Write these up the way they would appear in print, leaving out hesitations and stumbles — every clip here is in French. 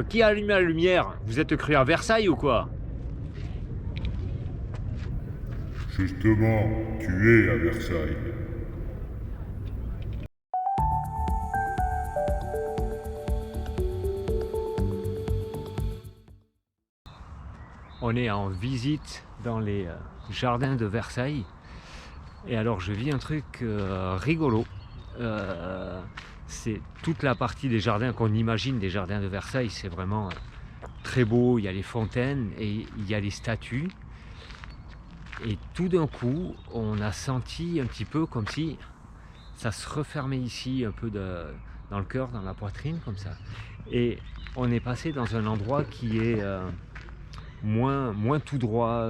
Qui a allumé la lumière? Vous êtes cru à Versailles ou quoi? Justement, tu es à Versailles. On est en visite dans les jardins de Versailles. Et alors je vis un truc rigolo. C'est toute la partie des jardins qu'on imagine des jardins de Versailles. C'est vraiment très beau. Il y a les fontaines et il y a les statues. Et tout d'un coup, on a senti un petit peu comme si ça se refermait ici, un peu dans le cœur, dans la poitrine, comme ça. Et on est passé dans un endroit qui est moins tout droit.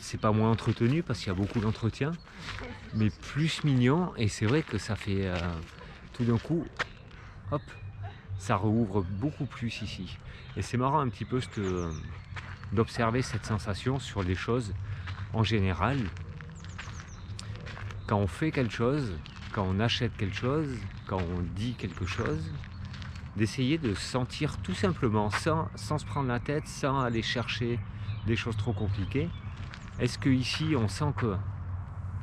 C'est pas moins entretenu parce qu'il y a beaucoup d'entretien, mais plus mignon. Et c'est vrai que ça fait tout d'un coup, hop, ça rouvre beaucoup plus ici. Et c'est marrant un petit peu d'observer cette sensation sur les choses en général. Quand on fait quelque chose, quand on achète quelque chose, quand on dit quelque chose, d'essayer de sentir tout simplement, sans se prendre la tête, sans aller chercher des choses trop compliquées. Est-ce qu'ici on sent que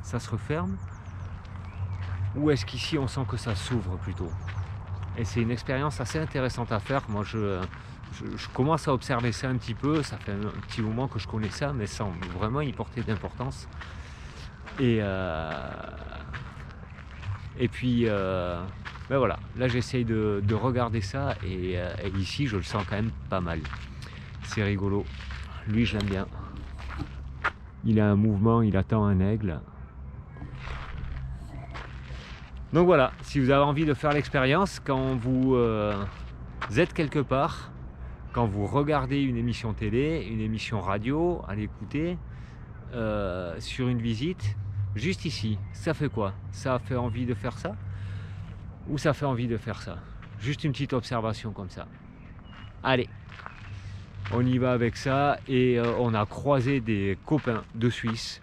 ça se referme ou est-ce qu'ici on sent que ça s'ouvre plutôt? Et c'est une expérience assez intéressante à faire. Moi je commence à observer ça un petit peu, ça fait un petit moment que je connais ça, mais sans vraiment y porter d'importance. Et puis ben voilà, là j'essaye de regarder ça et ici je le sens quand même pas mal. C'est rigolo, lui je l'aime bien. Il a un mouvement, il attend un aigle. Donc voilà, si vous avez envie de faire l'expérience, quand vous êtes quelque part, quand vous regardez une émission télé, une émission radio, à l'écouter, sur une visite, juste ici, ça fait quoi? Ça fait envie de faire ça? Ou ça fait envie de faire ça? Juste une petite observation comme ça. Allez, on y va avec ça. Et on a croisé des copains de Suisse.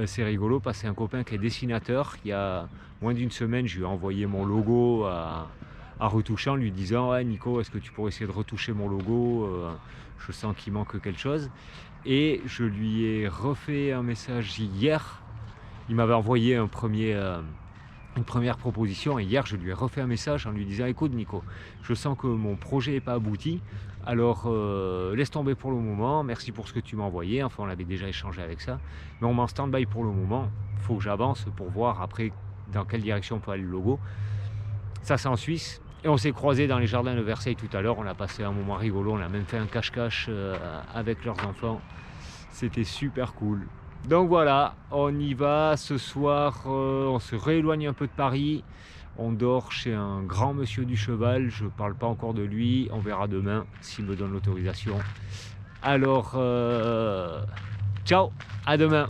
C'est rigolo parce que c'est un copain qui est dessinateur. Il y a moins d'une semaine, je lui ai envoyé mon logo à retoucher en lui disant ouais, Nico, est-ce que tu pourrais essayer de retoucher mon logo, je sens qu'il manque quelque chose. Et je lui ai refait un message hier. Il m'avait envoyé une première proposition et hier je lui ai refait un message en lui disant écoute Nico, je sens que mon projet n'est pas abouti, alors laisse tomber pour le moment, merci pour ce que tu m'as envoyé, enfin on avait déjà échangé avec ça, mais on met en stand-by pour le moment, il faut que j'avance pour voir après dans quelle direction on peut aller le logo. Ça c'est en Suisse. Et on s'est croisés dans les jardins de Versailles tout à l'heure, on a passé un moment rigolo, on a même fait un cache-cache avec leurs enfants, c'était super cool. Donc voilà, on y va ce soir, on se rééloigne un peu de Paris, on dort chez un grand monsieur du cheval, je parle pas encore de lui, on verra demain s'il me donne l'autorisation. Alors, ciao, à demain.